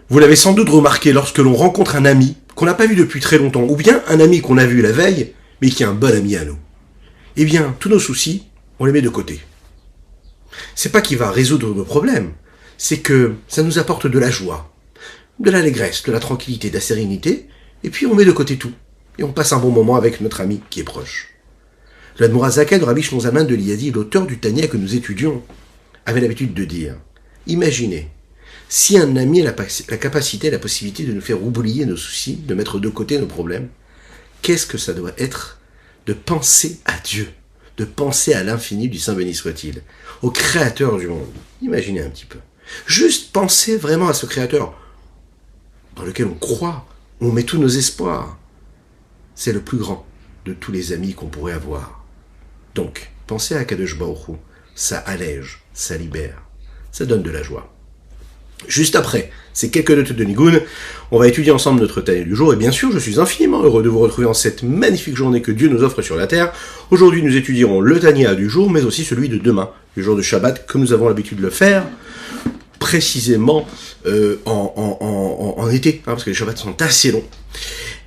Vous l'avez sans doute remarqué lorsque l'on rencontre un ami qu'on n'a pas vu depuis très longtemps, ou bien un ami qu'on a vu la veille, mais qui est un bon ami à nous. Eh bien, tous nos soucis, on les met de côté. C'est pas qu'il va résoudre nos problèmes, c'est que ça nous apporte de la joie, de l'allégresse, de la tranquillité, de la sérénité, et puis on met de côté tout. Et on passe un bon moment avec notre ami qui est proche. L'Admorazaka de Rabbi Shimon Zalman de Liadi, l'auteur du Tanya que nous étudions, avait l'habitude de dire, imaginez, si un ami a la capacité, la possibilité de nous faire oublier nos soucis, de mettre de côté nos problèmes, qu'est-ce que ça doit être de penser à Dieu, de penser à l'infini du Saint béni soit-il, au Créateur du monde. Imaginez un petit peu. Juste penser vraiment à ce Créateur dans lequel on croit, on met tous nos espoirs. C'est le plus grand de tous les amis qu'on pourrait avoir. Donc, pensez à Kadosh Baruch Hu, ça allège, ça libère, ça donne de la joie. Juste après ces quelques notes de Nigun, on va étudier ensemble notre Tanya du jour, et bien sûr, je suis infiniment heureux de vous retrouver en cette magnifique journée que Dieu nous offre sur la terre. Aujourd'hui, nous étudierons le Tanya du jour, mais aussi celui de demain, le jour de Shabbat, comme nous avons l'habitude de le faire, précisément en été, parce que les Shabbats sont assez longs.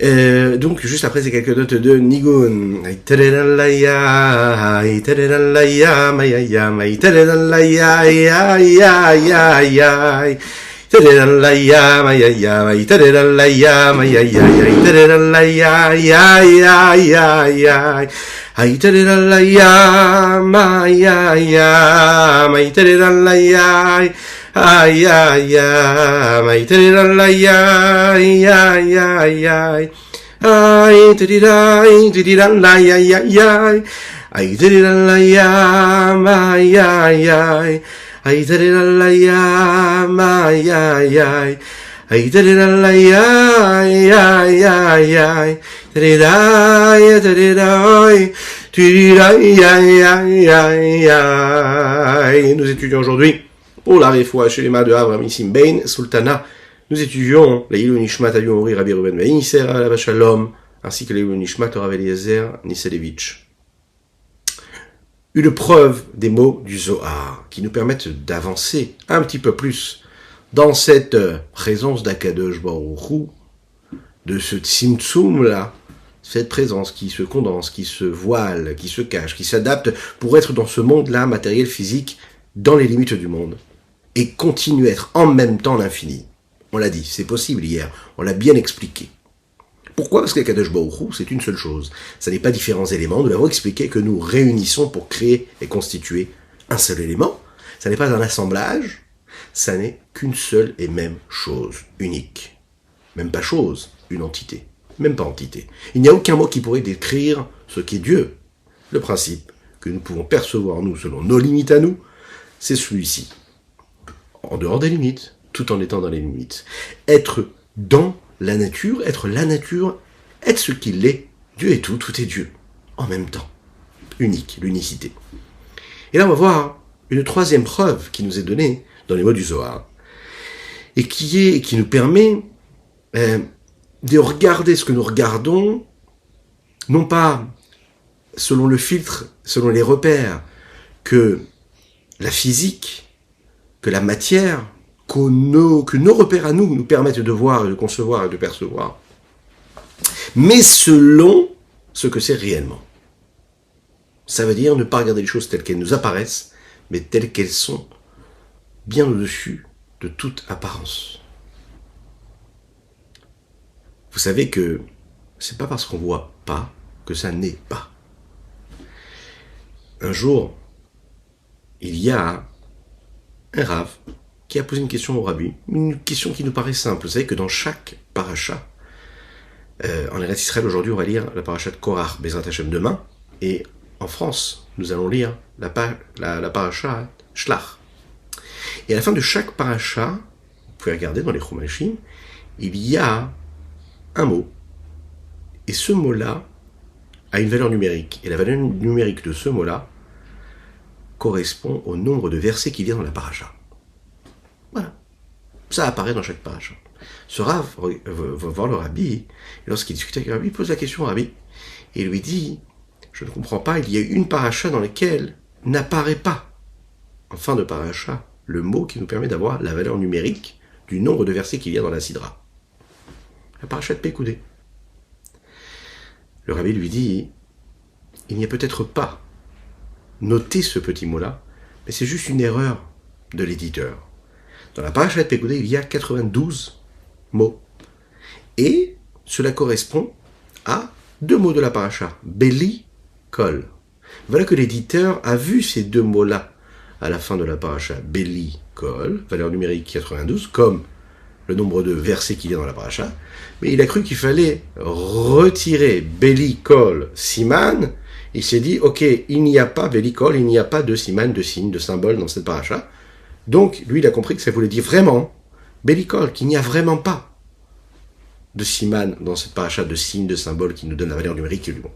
Donc, juste après ces quelques notes de Nigun. Ay, ay, ay, ay, ay, ay, ay, ay, ay. Ay, tiriray, tiriray, ay, ay, ay. Ay, tiriray, ay, ay, ay. Ay, tiriray, ay, ay, ay. Ay, tiriray, ay, ay, ay, ay. Tiriray, tiriray, tiriray, ay, ay, ay, ay. Nous étudions aujourd'hui pour la Refoua chez les mains de Avraham Nissim Bain, Sultana, nous étudions les Ilou Nishmat Avion Ori Rabbi Ruben Veiniser, Alav Shalom, ainsi que les Ilou Nishmat Rav Eliezer Niselevitch. Une preuve des mots du Zohar qui nous permettent d'avancer un petit peu plus dans cette présence d'Akadosh Baruch Hu, de ce Tzimtzum là, cette présence qui se condense, qui se voile, qui se cache, qui s'adapte pour être dans ce monde-là, matériel, physique, dans les limites du monde, et continuer à être en même temps l'infini. On l'a dit, c'est possible hier, on l'a bien expliqué. Pourquoi ? Parce que Kadosh Baruch Hu, c'est une seule chose. Ça n'est pas différents éléments, nous l'avons expliqué que nous réunissons pour créer et constituer un seul élément. Ça n'est pas un assemblage, ça n'est qu'une seule et même chose, unique. Même pas chose, une entité. Même pas entité. Il n'y a aucun mot qui pourrait décrire ce qu'est Dieu. Le principe que nous pouvons percevoir, nous, selon nos limites à nous, c'est celui-ci. En dehors des limites, tout en étant dans les limites. Être dans la nature, être ce qu'il est. Dieu est tout, tout est Dieu. En même temps. Unique, l'unicité. Et là, on va voir une troisième preuve qui nous est donnée dans les mots du Zohar. Et qui nous permet de regarder ce que nous regardons, non pas selon le filtre, selon les repères que la physique, que la matière, que nos repères à nous permettent de voir, de concevoir et de percevoir, mais selon ce que c'est réellement. Ça veut dire ne pas regarder les choses telles qu'elles nous apparaissent, mais telles qu'elles sont, bien au-dessus de toute apparence. Vous savez que c'est pas parce qu'on voit pas que ça n'est pas. Un jour, il y a un Rav qui a posé une question au Rabbi, une question qui nous paraît simple. Vous savez que dans chaque paracha, en Eretz Israël aujourd'hui, on va lire la paracha de Korach, Bezrat Hashem demain, et en France, nous allons lire la paracha Shlach. Et à la fin de chaque paracha, vous pouvez regarder dans les Chumashim, il y a un mot, et ce mot-là a une valeur numérique. Et la valeur numérique de ce mot-là correspond au nombre de versets qu'il y a dans la paracha. Voilà. Ça apparaît dans chaque paracha. Ce Rav va voir le Rabbi, et lorsqu'il discute avec le Rabbi, il pose la question au Rabbi, et il lui dit, je ne comprends pas, il y a une paracha dans laquelle n'apparaît pas, en fin de paracha, le mot qui nous permet d'avoir la valeur numérique du nombre de versets qu'il y a dans la Sidra. La parashat Pekoudé. Le rabbi lui dit, il n'y a peut-être pas noté ce petit mot-là, mais c'est juste une erreur de l'éditeur. Dans la parashat Pekoudé, il y a 92 mots. Et cela correspond à 2 mots de la paracha, Beli, Kol. Voilà que l'éditeur a vu ces 2 mots-là à la fin de la paracha, Beli, Kol, valeur numérique 92, comme le nombre de versets qu'il y a dans la paracha, mais il a cru qu'il fallait retirer Beli, Kol, Siman. Il s'est dit, ok, il n'y a pas Beli, Kol, il n'y a pas de Siman, de signe, de symbole dans cette paracha. Donc, lui, il a compris que ça voulait dire vraiment Beli, Kol, qu'il n'y a vraiment pas de siman dans cette paracha, de signes, de symboles qui nous donnent la valeur numérique du mot.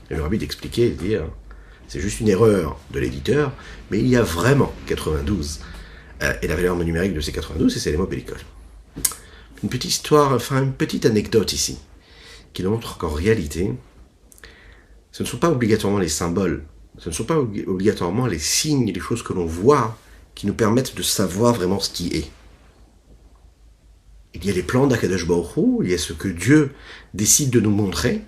Et le rabbi d'expliquer, de dire, c'est juste une erreur de l'éditeur, mais il y a vraiment 92. Et la valeur numérique de ces 92, c'est les mots bellicol. Une petite histoire, enfin une petite anecdote ici, qui nous montre qu'en réalité, ce ne sont pas obligatoirement les symboles, ce ne sont pas obligatoirement les signes, les choses que l'on voit, qui nous permettent de savoir vraiment ce qui est. Il y a les plans d'Akadosh Baruch Hu, il y a ce que Dieu décide de nous montrer,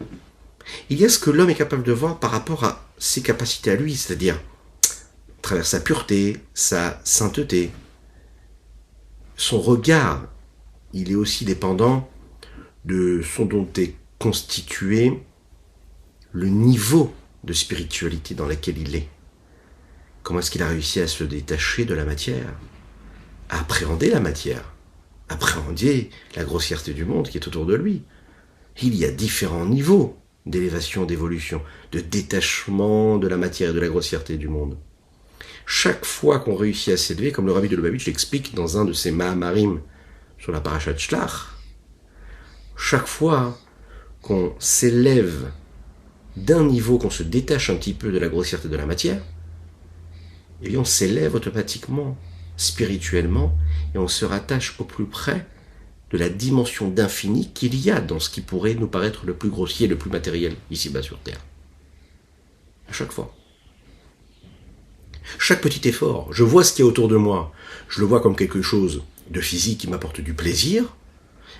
il y a ce que l'homme est capable de voir par rapport à ses capacités à lui, c'est-à-dire à travers sa pureté, sa sainteté. Son regard, il est aussi dépendant de ce dont est constitué le niveau de spiritualité dans lequel il est. Comment est-ce qu'il a réussi à se détacher de la matière, à appréhender la matière, appréhender la grossièreté du monde qui est autour de lui. Il y a différents niveaux d'élévation, d'évolution, de détachement de la matière et de la grossièreté du monde. Chaque fois qu'on réussit à s'élever, comme le rabbi de Lubavitch l'explique dans un de ses Mahamarim sur la parashat Shlach, chaque fois qu'on s'élève d'un niveau, qu'on se détache un petit peu de la grossièreté de la matière, et on s'élève automatiquement, spirituellement, et on se rattache au plus près de la dimension d'infini qu'il y a dans ce qui pourrait nous paraître le plus grossier, le plus matériel, ici-bas sur Terre. À chaque fois. Chaque petit effort, je vois ce qui est autour de moi, je le vois comme quelque chose de physique qui m'apporte du plaisir,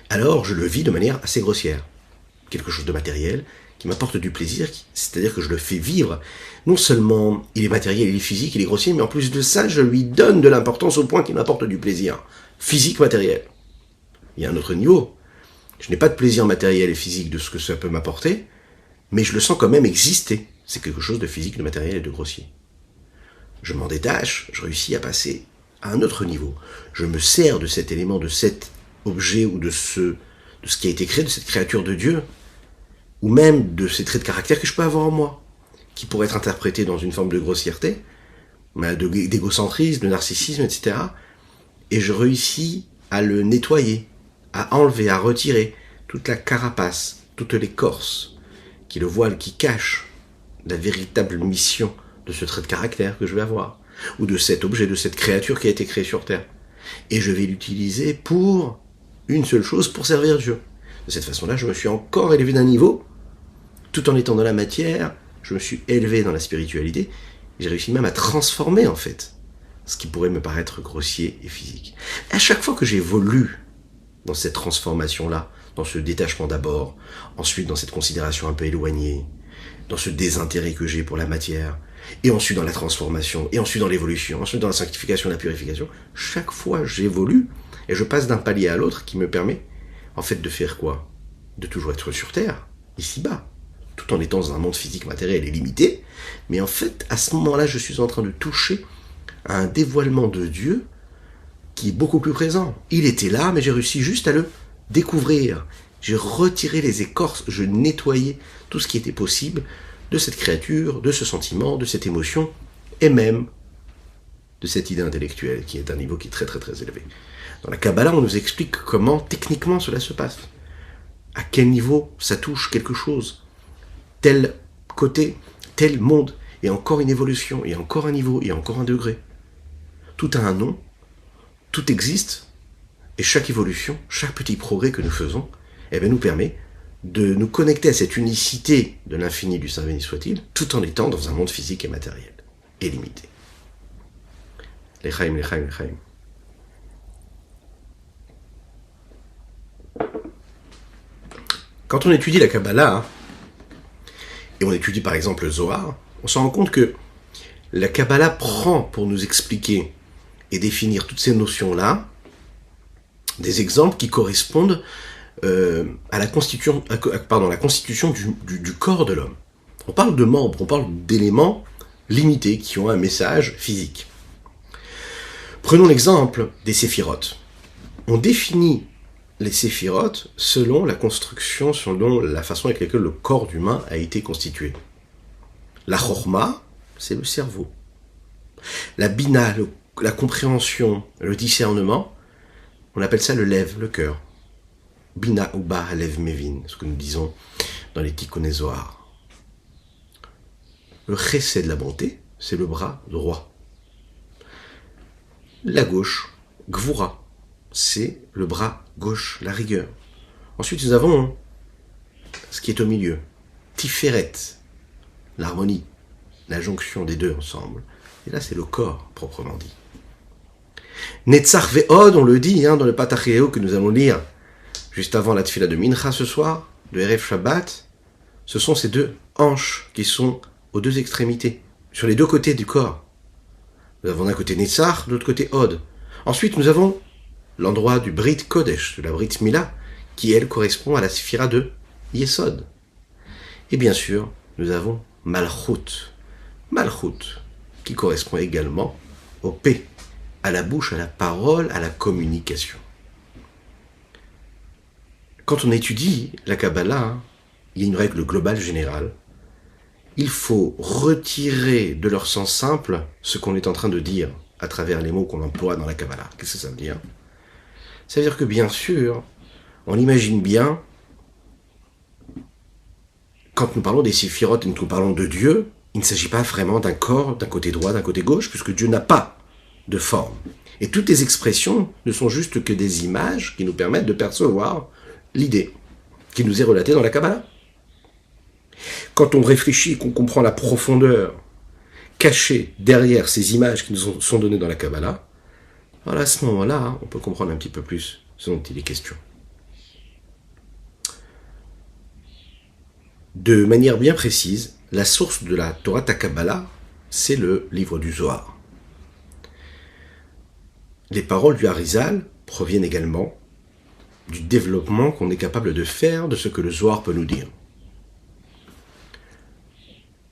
alors je le vis de manière assez grossière. Quelque chose de matériel qui m'apporte du plaisir, c'est-à-dire que je le fais vivre. Non seulement il est matériel, il est physique, il est grossier, mais en plus de ça, je lui donne de l'importance au point qu'il m'apporte du plaisir. Physique, matériel. Il y a un autre niveau. Je n'ai pas de plaisir matériel et physique de ce que ça peut m'apporter, mais je le sens quand même exister. C'est quelque chose de physique, de matériel et de grossier. Je m'en détache, je réussis à passer à un autre niveau. Je me sers de cet élément, de cet objet ou de ce qui a été créé, de cette créature de Dieu, ou même de ces traits de caractère que je peux avoir en moi, qui pourraient être interprétés dans une forme de grossièreté, d'égocentrisme, de narcissisme, etc. Et je réussis à le nettoyer, à enlever, à retirer toute la carapace, toute l'écorce, qui est le voile qui cache la véritable mission de ce trait de caractère que je vais avoir, ou de cet objet, de cette créature qui a été créée sur Terre. Et je vais l'utiliser pour une seule chose, pour servir Dieu. De cette façon-là, je me suis encore élevé d'un niveau, tout en étant dans la matière, je me suis élevé dans la spiritualité, et j'ai réussi même à transformer, en fait, ce qui pourrait me paraître grossier et physique. À chaque fois que j'évolue dans cette transformation-là, dans ce détachement d'abord, ensuite dans cette considération un peu éloignée, dans ce désintérêt que j'ai pour la matière, et ensuite dans la transformation, et ensuite dans l'évolution, ensuite dans la sanctification, la purification, chaque fois j'évolue, et je passe d'un palier à l'autre qui me permet, en fait, de faire quoi ? De toujours être sur Terre, ici-bas, tout en étant dans un monde physique, matériel et limité, mais en fait, à ce moment-là, je suis en train de toucher à un dévoilement de Dieu qui est beaucoup plus présent. Il était là, mais j'ai réussi juste à le découvrir. J'ai retiré les écorces, je nettoyais tout ce qui était possible de cette créature, de ce sentiment, de cette émotion, et même de cette idée intellectuelle, qui est un niveau qui est très très très élevé. Dans la Kabbalah, on nous explique comment techniquement cela se passe. À quel niveau ça touche quelque chose. Tel côté, tel monde, et encore une évolution, et encore un niveau, et encore un degré. Tout a un nom, tout existe, et chaque évolution, chaque petit progrès que nous faisons, nous permet de nous connecter à cette unicité de l'infini du Saint béni soit-il, tout en étant dans un monde physique et matériel, et limité. L'Echaim, l'Echaim, l'Echaim. Quand on étudie la Kabbalah, et on étudie par exemple le Zohar, on se rend compte que la Kabbalah prend pour nous expliquer et définir toutes ces notions-là des exemples qui correspondent à la constitution du corps de l'homme. On parle de membres, on parle d'éléments limités qui ont un message physique. Prenons l'exemple des séphirotes. On définit les séphirotes selon la construction, selon la façon avec laquelle le corps humain a été constitué. La chorma, c'est le cerveau. La bina, la compréhension, le discernement, on appelle ça le lev, le cœur. Bina uba lev mevin, ce que nous disons dans les Tikkun Zohar. Le chesed, la bonté, c'est le bras droit. La gauche, gvura, c'est le bras gauche, la rigueur. Ensuite, nous avons ce qui est au milieu, tiferet, l'harmonie, la jonction des deux ensemble. Et là, c'est le corps, proprement dit. Netzach ve'od, on le dit dans le Patachéo que nous allons lire juste avant la tfila de Mincha ce soir, de Erev Shabbat, ce sont ces deux hanches qui sont aux deux extrémités, sur les deux côtés du corps. Nous avons d'un côté Netzach, de l'autre côté Od. Ensuite, nous avons l'endroit du Brit Kodesh, de la Brit Mila, qui, elle, correspond à la Sphira de Yesod. Et bien sûr, nous avons Malchut. Malchut, qui correspond également au P, à la bouche, à la parole, à la communication. Quand on étudie la Kabbalah, il y a une règle globale générale. Il faut retirer de leur sens simple ce qu'on est en train de dire à travers les mots qu'on emploie dans la Kabbalah. Qu'est-ce que ça veut dire ? Ça veut dire que bien sûr, on imagine bien, quand nous parlons des séphirotes et que nous parlons de Dieu, il ne s'agit pas vraiment d'un corps, d'un côté droit, d'un côté gauche, puisque Dieu n'a pas de forme. Et toutes les expressions ne sont juste que des images qui nous permettent de percevoir l'idée qui nous est relatée dans la Kabbalah. Quand on réfléchit et qu'on comprend la profondeur cachée derrière ces images qui nous sont données dans la Kabbalah, alors à ce moment-là, on peut comprendre un petit peu plus ce dont il est question. De manière bien précise, la source de la Torah Kabbalah, c'est le livre du Zohar. Les paroles du Harizal proviennent également du développement qu'on est capable de faire de ce que le Zohar peut nous dire.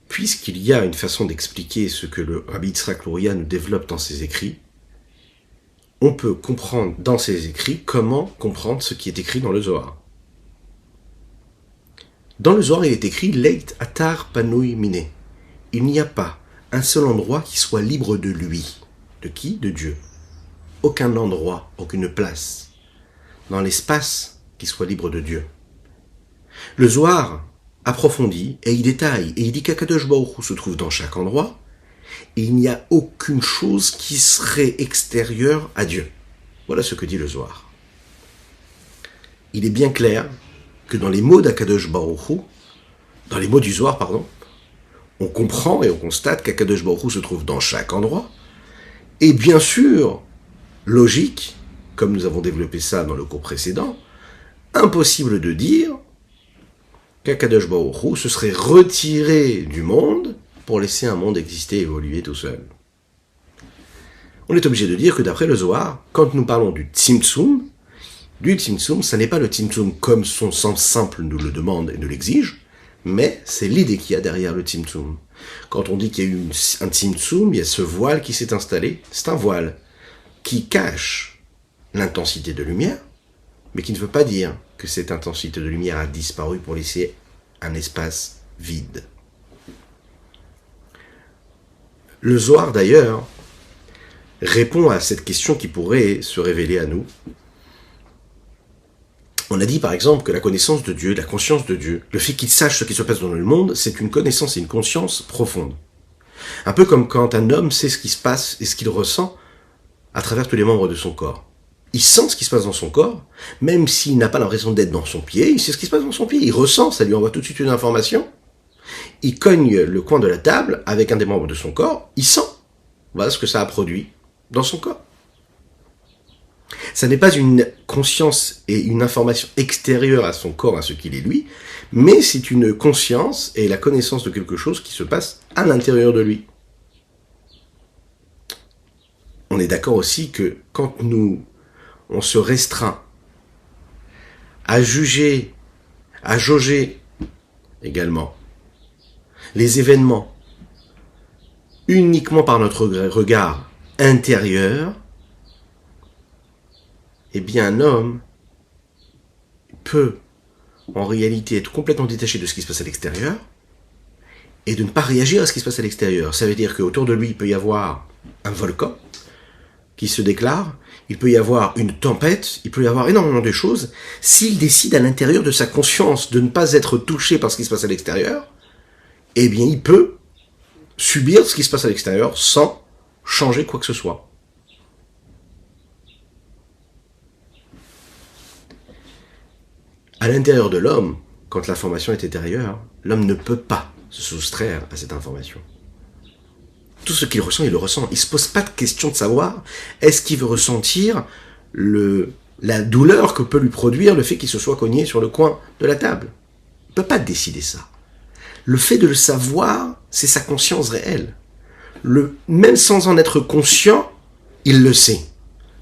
Puisqu'il y a une façon d'expliquer ce que le Rabbi Yitzhak Luria nous développe dans ses écrits, on peut comprendre dans ses écrits comment comprendre ce qui est écrit dans le Zohar. Dans le Zohar, il est écrit « Leit atar panui mine ». Il n'y a pas un seul endroit qui soit libre de lui. De qui ? De Dieu. Aucun endroit, aucune place dans l'espace qui soit libre de Dieu. Le Zohar approfondit et il détaille et il dit qu'Akadosh Baruch Hu se trouve dans chaque endroit et il n'y a aucune chose qui serait extérieure à Dieu. Voilà ce que dit le Zohar. Il est bien clair que dans les mots d'Akadosh Baruch Hu, dans les mots du Zohar, on comprend et on constate qu'Akadosh Baruch Hu se trouve dans chaque endroit. Et bien sûr, logique, comme nous avons développé ça dans le cours précédent, impossible de dire qu'Akadosh Baruch Hu se serait retiré du monde pour laisser un monde exister et évoluer tout seul. On est obligé de dire que d'après le Zohar, quand nous parlons du Tzimtzum, ça n'est pas le Tzimtzum comme son sens simple nous le demande et nous l'exige, mais c'est l'idée qu'il y a derrière le Tzimtzum. Quand on dit qu'il y a eu un Tzimtzum, il y a ce voile qui s'est installé, c'est un voile qui cache l'intensité de lumière, mais qui ne veut pas dire que cette intensité de lumière a disparu pour laisser un espace vide. Le Zohar, d'ailleurs, répond à cette question qui pourrait se révéler à nous. On a dit, par exemple, que la connaissance de Dieu, la conscience de Dieu, le fait qu'il sache ce qui se passe dans le monde, c'est une connaissance et une conscience profonde. Un peu comme quand un homme sait ce qui se passe et ce qu'il ressent à travers tous les membres de son corps. Il sent ce qui se passe dans son corps, même s'il n'a pas l'impression d'être dans son pied, il sait ce qui se passe dans son pied, il ressent, ça lui envoie tout de suite une information. Il cogne le coin de la table avec un des membres de son corps, il sent. Voilà ce que ça a produit dans son corps. Ça n'est pas une conscience et une information extérieure à son corps, à ce qu'il est lui, mais c'est une conscience et la connaissance de quelque chose qui se passe à l'intérieur de lui. On est d'accord aussi que quand on se restreint à juger, à jauger également les événements uniquement par notre regard intérieur, eh bien un homme peut en réalité être complètement détaché de ce qui se passe à l'extérieur et de ne pas réagir à ce qui se passe à l'extérieur. Ça veut dire qu'autour de lui, il peut y avoir un volcan qui se déclare, il peut y avoir une tempête, il peut y avoir énormément de choses. S'il décide à l'intérieur de sa conscience de ne pas être touché par ce qui se passe à l'extérieur, eh bien il peut subir ce qui se passe à l'extérieur sans changer quoi que ce soit. À l'intérieur de l'homme, quand l'information est intérieure, l'homme ne peut pas se soustraire à cette information. Tout ce qu'il ressent, il le ressent. Il ne se pose pas de question de savoir est-ce qu'il veut ressentir la douleur que peut lui produire le fait qu'il se soit cogné sur le coin de la table. Il ne peut pas décider ça. Le fait de le savoir, c'est sa conscience réelle. Même sans en être conscient, il le sait.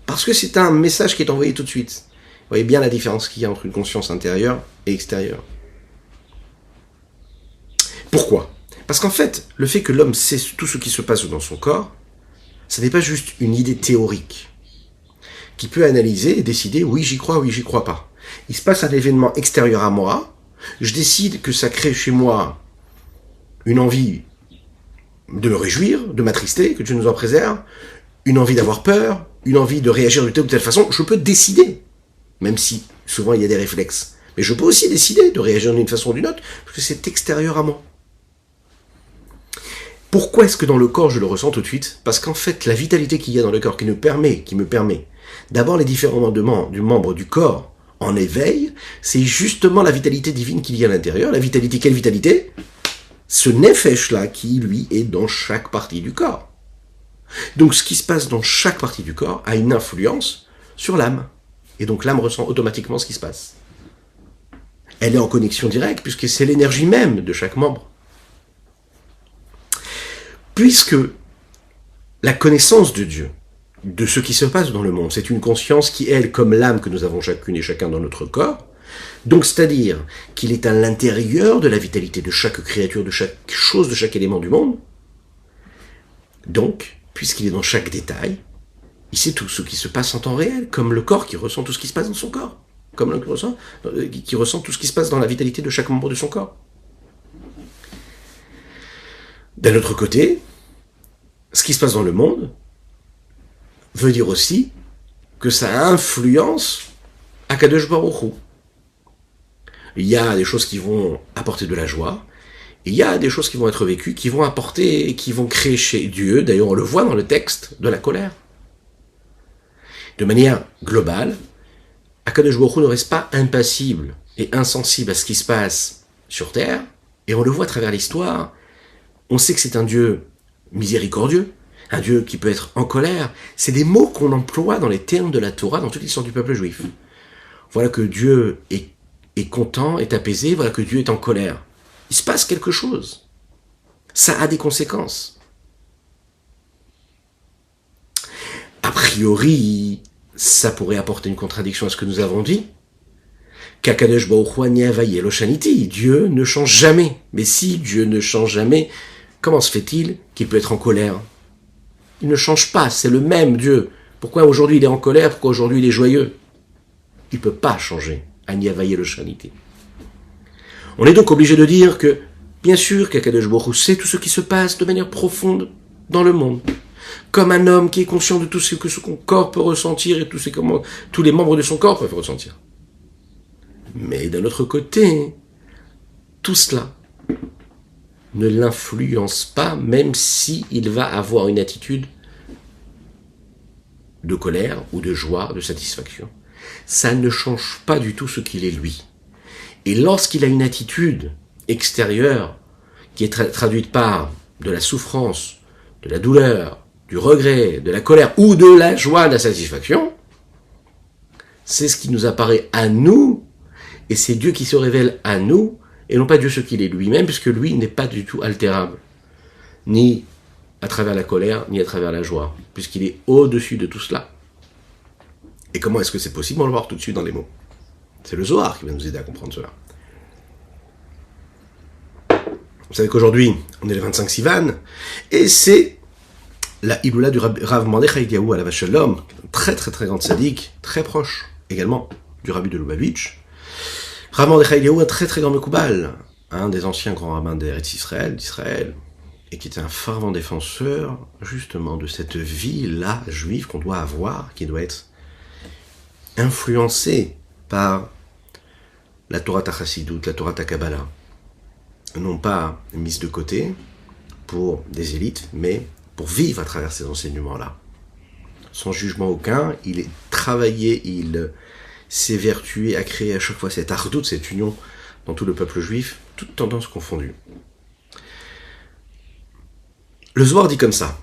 Parce que c'est un message qui est envoyé tout de suite. Vous voyez bien la différence qu'il y a entre une conscience intérieure et extérieure. Pourquoi ? Parce qu'en fait, le fait que l'homme sait tout ce qui se passe dans son corps, ça n'est pas juste une idée théorique qui peut analyser et décider oui j'y crois pas. Il se passe un événement extérieur à moi, je décide que ça crée chez moi une envie de me réjouir, de m'attrister, que Dieu nous en préserve, une envie d'avoir peur, une envie de réagir de telle ou telle façon, je peux décider, même si souvent il y a des réflexes. Mais je peux aussi décider de réagir d'une façon ou d'une autre, parce que c'est extérieur à moi. Pourquoi est-ce que dans le corps je le ressens tout de suite ? Parce qu'en fait, la vitalité qu'il y a dans le corps qui me permet d'avoir les différents membres du corps en éveil, c'est justement la vitalité divine qu'il y a à l'intérieur. La vitalité, quelle vitalité ? Ce nefesh-là qui, lui, est dans chaque partie du corps. Donc ce qui se passe dans chaque partie du corps a une influence sur l'âme. Et donc l'âme ressent automatiquement ce qui se passe. Elle est en connexion directe puisque c'est l'énergie même de chaque membre. Puisque la connaissance de Dieu, de ce qui se passe dans le monde, c'est une conscience qui, elle, comme l'âme que nous avons chacune et chacun dans notre corps, donc c'est-à-dire qu'il est à l'intérieur de la vitalité de chaque créature, de chaque chose, de chaque élément du monde. Donc, puisqu'il est dans chaque détail, il sait tout ce qui se passe en temps réel, comme le corps qui ressent tout ce qui se passe dans son corps, comme l'homme qui ressent tout ce qui se passe dans la vitalité de chaque membre de son corps. D'un autre côté, ce qui se passe dans le monde veut dire aussi que ça influence Akadosh Baruch Hu. Il y a des choses qui vont apporter de la joie, il y a des choses qui vont être vécues, qui vont apporter, qui vont créer chez Dieu, d'ailleurs on le voit dans le texte, de la colère. De manière globale, Akadosh Baruch Hu ne reste pas impassible et insensible à ce qui se passe sur terre, et on le voit à travers l'histoire. On sait que c'est un Dieu miséricordieux, un Dieu qui peut être en colère. C'est des mots qu'on emploie dans les termes de la Torah, dans toute l'histoire du peuple juif. Voilà que Dieu est content, est apaisé, voilà que Dieu est en colère. Il se passe quelque chose. Ça a des conséquences. A priori, ça pourrait apporter une contradiction à ce que nous avons dit. Qu'Akadosh Baruch Hu ni'avaye lo shaniti, Dieu ne change jamais. Mais si Dieu ne change jamais, comment se fait-il qu'il peut être en colère ? Il ne change pas, c'est le même Dieu. Pourquoi aujourd'hui il est en colère ? Pourquoi aujourd'hui il est joyeux ? Il ne peut pas changer. Ni'avaye lo shaniti. On est donc obligé de dire que, bien sûr, qu'Akadosh Baruch Hu sait tout ce qui se passe de manière profonde dans le monde. Comme un homme qui est conscient de tout ce que son corps peut ressentir et tous les membres de son corps peuvent ressentir. Mais d'un autre côté, tout cela ne l'influence pas, même s'il va avoir une attitude de colère ou de joie, de satisfaction. Ça ne change pas du tout ce qu'il est lui. Et lorsqu'il a une attitude extérieure qui est traduite par de la souffrance, de la douleur, du regret, de la colère ou de la joie, de la satisfaction, c'est ce qui nous apparaît à nous, et c'est Dieu qui se révèle à nous, et non pas Dieu ce qu'il est lui-même, puisque lui n'est pas du tout altérable, ni à travers la colère, ni à travers la joie, puisqu'il est au-dessus de tout cela. Et comment est-ce que c'est possible? On va le voir tout de suite dans les mots. C'est le Zohar qui va nous aider à comprendre cela. Vous savez qu'aujourd'hui, on est le 25 Sivan, et c'est la Iloula du Rav Mordechai Eliyahu Alav Shalom, très très très grande sadique, très proche également du Rabbi de Lubavitch. Rav Mordechai Eliyahu, un très très grand Mekoubal, un des anciens grands rabbins d'Israël, et qui était un fervent défenseur justement de cette vie-là juive qu'on doit avoir, qui doit être influencée par la Torah Chassidut, la Torah Kabbalah, non pas mise de côté pour des élites, mais pour vivre à travers ces enseignements-là. Sans jugement aucun, il est travaillé, il s'évertué à créer à chaque fois cette ardoute, cette union dans tout le peuple juif, toutes tendances confondues. Le Zohar dit comme ça: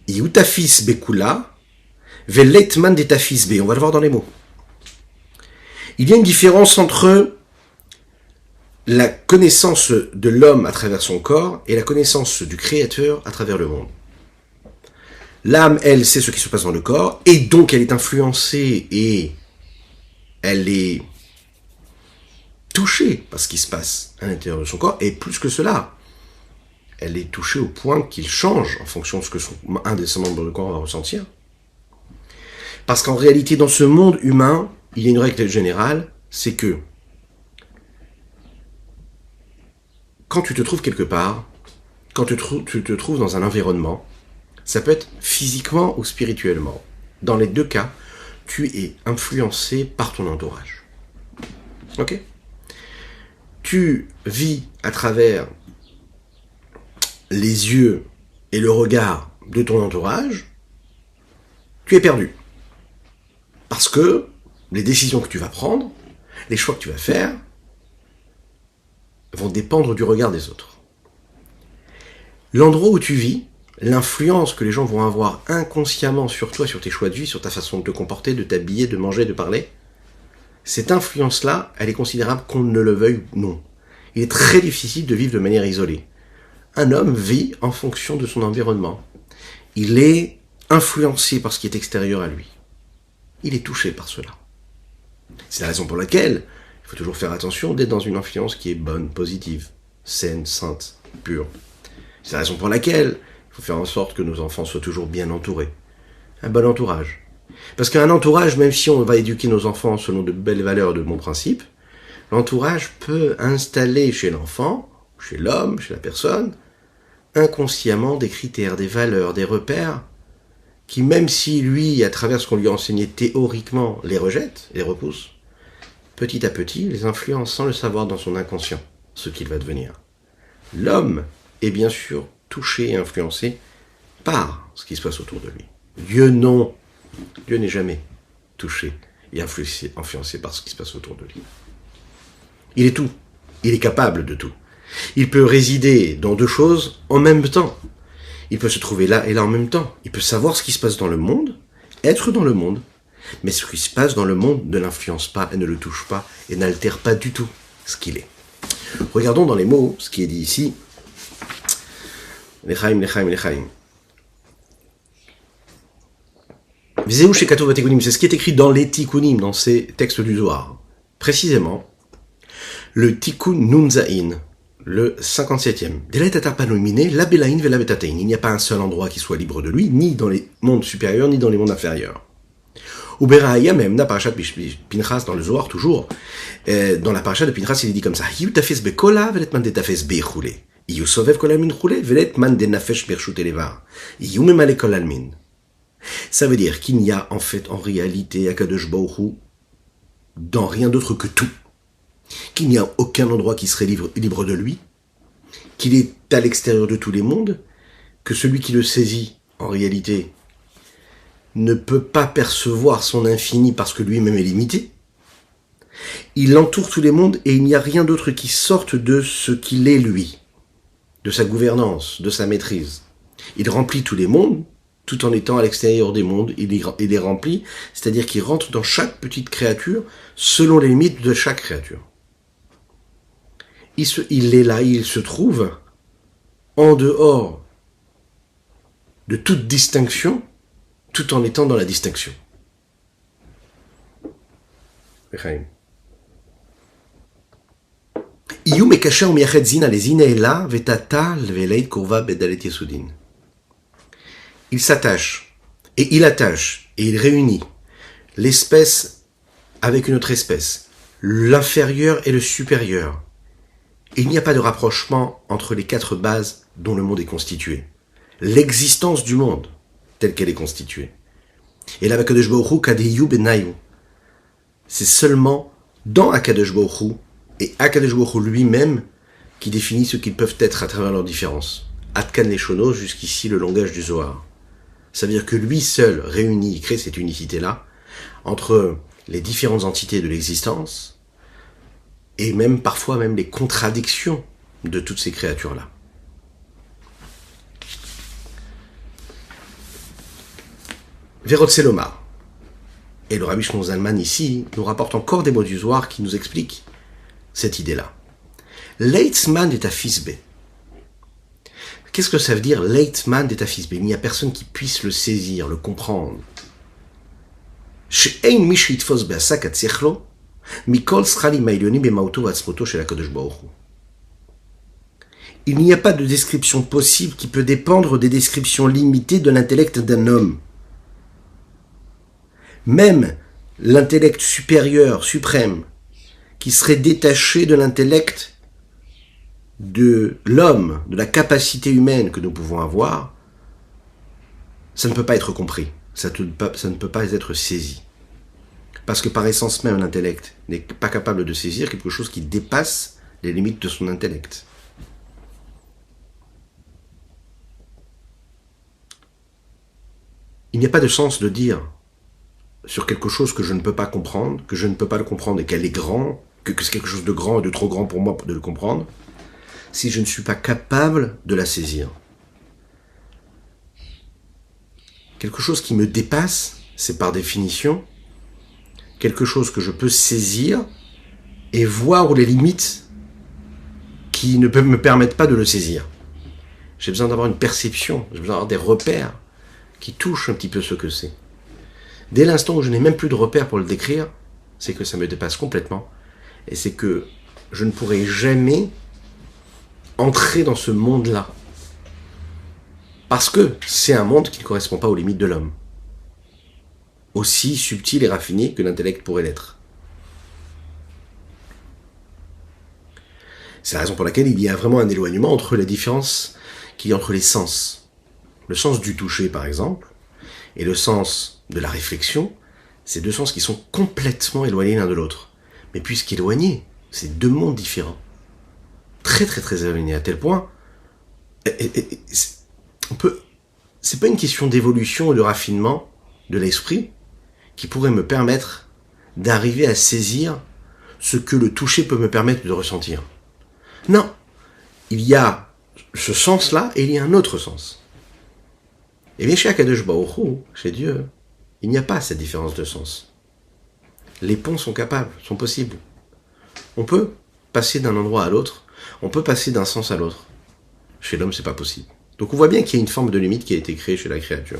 Yutafis bekula, veletman detafis be. On va le voir dans les mots. Il y a une différence entre la connaissance de l'homme à travers son corps et la connaissance du Créateur à travers le monde. L'âme, elle, sait ce qui se passe dans le corps, et donc elle est influencée et elle est touchée par ce qui se passe à l'intérieur de son corps, et plus que cela, elle est touchée au point qu'il change en fonction de ce que un de ses membres de corps va ressentir. Parce qu'en réalité, dans ce monde humain, il y a une règle générale, c'est que quand tu te trouves quelque part, quand tu te trouves dans un environnement, ça peut être physiquement ou spirituellement. Dans les deux cas, tu es influencé par ton entourage. Ok? Tu vis à travers les yeux et le regard de ton entourage, tu es perdu. Parce que les décisions que tu vas prendre, les choix que tu vas faire, vont dépendre du regard des autres. L'endroit où tu vis, l'influence que les gens vont avoir inconsciemment sur toi, sur tes choix de vie, sur ta façon de te comporter, de t'habiller, de manger, de parler, cette influence-là, elle est considérable qu'on ne le veuille ou non. Il est très difficile de vivre de manière isolée. Un homme vit en fonction de son environnement. Il est influencé par ce qui est extérieur à lui. Il est touché par cela. C'est la raison pour laquelle il faut toujours faire attention d'être dans une influence qui est bonne, positive, saine, sainte, pure. C'est la raison pour laquelle il faut faire en sorte que nos enfants soient toujours bien entourés. Un bon entourage. Parce qu'un entourage, même si on va éduquer nos enfants selon de belles valeurs de bons principes, l'entourage peut installer chez l'enfant, chez l'homme, chez la personne, inconsciemment des critères, des valeurs, des repères, qui même si lui, à travers ce qu'on lui a enseigné théoriquement, les rejette, les repousse, petit à petit, les influence sans le savoir dans son inconscient, ce qu'il va devenir. L'homme est bien sûr touché et influencé par ce qui se passe autour de lui. Dieu non. Dieu n'est jamais touché et influencé par ce qui se passe autour de lui. Il est tout. Il est capable de tout. Il peut résider dans deux choses en même temps. Il peut se trouver là et là en même temps. Il peut savoir ce qui se passe dans le monde, être dans le monde, mais ce qui se passe dans le monde ne l'influence pas et ne le touche pas et n'altère pas du tout ce qu'il est. Regardons dans les mots ce qui est dit ici. Lechaim, lechaim, lechaim. C'est ce qui est écrit dans les tikkunim, dans ces textes du Zohar. Précisément, le tikkun nunzaïn, le 57e. Il n'y a pas un seul endroit qui soit libre de lui, ni dans les mondes supérieurs, ni dans les mondes inférieurs. Uberaaya même, na parashat Pinchas dans le Zohar toujours, dans la parashat de Pinchas, il est dit comme ça: Yutafes bekola veletman detafes bechule. Yusovev kolalmin chule veletman denafesh bershut elevar. Yumemale kolalmin. Ça veut dire qu'il n'y a en fait, en réalité, Akadosh Baruch Hu, dans rien d'autre que tout. Qu'il n'y a aucun endroit qui serait libre de lui, qu'il est à l'extérieur de tous les mondes, que celui qui le saisit, en réalité, ne peut pas percevoir son infini parce que lui-même est limité. Il entoure tous les mondes et il n'y a rien d'autre qui sorte de ce qu'il est lui, de sa gouvernance, de sa maîtrise. Il remplit tous les mondes, tout en étant à l'extérieur des mondes, il les remplit, c'est-à-dire qu'il rentre dans chaque petite créature selon les limites de chaque créature. Il est là, il se trouve en dehors de toute distinction, tout en étant dans la distinction. Il s'attache, et il attache, et il réunit l'espèce avec une autre espèce, l'inférieur et le supérieur. Il n'y a pas de rapprochement entre les quatre bases dont le monde est constitué. L'existence du monde, telle qu'elle est constituée. Et là, Akadosh Baruch Hu Kadeyu Benayu. C'est seulement dans Akadosh Baruch Hu et Akadosh Baruch Hu lui-même qui définit ce qu'ils peuvent être à travers leurs différences. Atkan Leshono, jusqu'ici le langage du Zohar. Ça veut dire que lui seul réunit, crée cette unicité-là entre les différentes entités de l'existence et même parfois même les contradictions de toutes ces créatures-là. Verotseloma. Et le Rabbi Shlomo Zalman ici nous rapporte encore des mots du Zohar qui nous expliquent cette idée-là. Leitzman est à Fisbe. Qu'est-ce que ça veut dire Leitzman est à Fisbe? Il n'y a personne qui puisse le saisir, le comprendre. She'ein mish yitfos be'asak atzechlo mikol s'chalim ha'ilyonim b'mauto v'atzmoto shel HaKadosh Baruch Hu. Il n'y a pas de description possible qui peut dépendre des descriptions limitées de l'intellect d'un homme. Même l'intellect supérieur, suprême, qui serait détaché de l'intellect de l'homme, de la capacité humaine que nous pouvons avoir, ça ne peut pas être compris, ça ne peut pas être saisi. Parce que par essence même, l'intellect n'est pas capable de saisir quelque chose qui dépasse les limites de son intellect. Il n'y a pas de sens de dire sur quelque chose que je ne peux pas comprendre, que je ne peux pas le comprendre et qu'elle est grand, que c'est quelque chose de grand et de trop grand pour moi de le comprendre, si je ne suis pas capable de la saisir. Quelque chose qui me dépasse, c'est par définition quelque chose que je peux saisir et voir les limites qui ne me permettent pas de le saisir. J'ai besoin d'avoir une perception, j'ai besoin d'avoir des repères qui touchent un petit peu ce que c'est. Dès l'instant où je n'ai même plus de repères pour le décrire, c'est que ça me dépasse complètement. Et c'est que je ne pourrai jamais entrer dans ce monde-là. Parce que c'est un monde qui ne correspond pas aux limites de l'homme. Aussi subtil et raffiné que l'intellect pourrait l'être. C'est la raison pour laquelle il y a vraiment un éloignement entre les différences qu'il y a entre les sens. Le sens du toucher, par exemple, et le sens de la réflexion, c'est deux sens qui sont complètement éloignés l'un de l'autre. Mais puisqu'éloignés, c'est deux mondes différents. Très très très éloignés, à tel point, c'est pas une question d'évolution et de raffinement de l'esprit qui pourrait me permettre d'arriver à saisir ce que le toucher peut me permettre de ressentir. Non, il y a ce sens-là et il y a un autre sens. Et bien chez HaKadosh Baruch Hu, chez Dieu, il n'y a pas cette différence de sens. Les ponts sont capables, sont possibles. On peut passer d'un endroit à l'autre, on peut passer d'un sens à l'autre. Chez l'homme, c'est pas possible. Donc on voit bien qu'il y a une forme de limite qui a été créée chez la créature.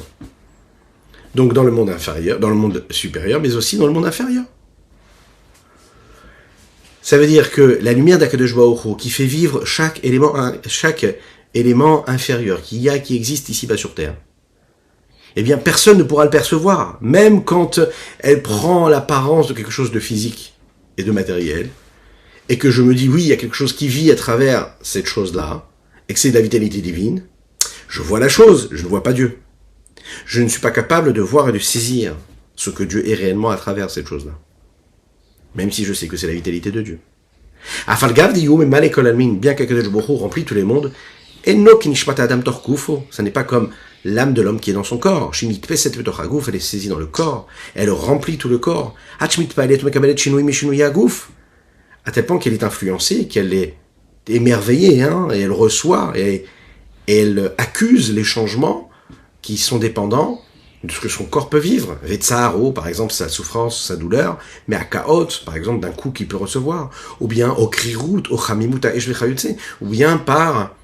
Donc dans le monde inférieur, dans le monde supérieur, mais aussi dans le monde inférieur. Ça veut dire que la lumière d'Akadosh Baruch Hu, qui fait vivre chaque élément inférieur qui existe ici-bas sur Terre, eh bien personne ne pourra le percevoir, même quand elle prend l'apparence de quelque chose de physique et de matériel, et que je me dis oui, il y a quelque chose qui vit à travers cette chose-là, et que c'est de la vitalité divine, je vois la chose, je ne vois pas Dieu. Je ne suis pas capable de voir et de saisir ce que Dieu est réellement à travers cette chose-là. Même si je sais que c'est la vitalité de Dieu. Bien qu'Akadosh Baruch Hu remplit tous les mondes, ça n'est pas comme l'âme de l'homme qui est dans son corps. Elle est saisie dans le corps, elle remplit tout le corps. À tel point qu'elle est influencée, qu'elle est émerveillée, et elle reçoit, et elle accuse les changements qui sont dépendants de ce que son corps peut vivre. Vetsaharo, par exemple, sa souffrance, sa douleur, mais à Kaot, par exemple, d'un coup qu'il peut recevoir, ou bien au Krirut, au Chamimuta Eshvechayutse, ou bien par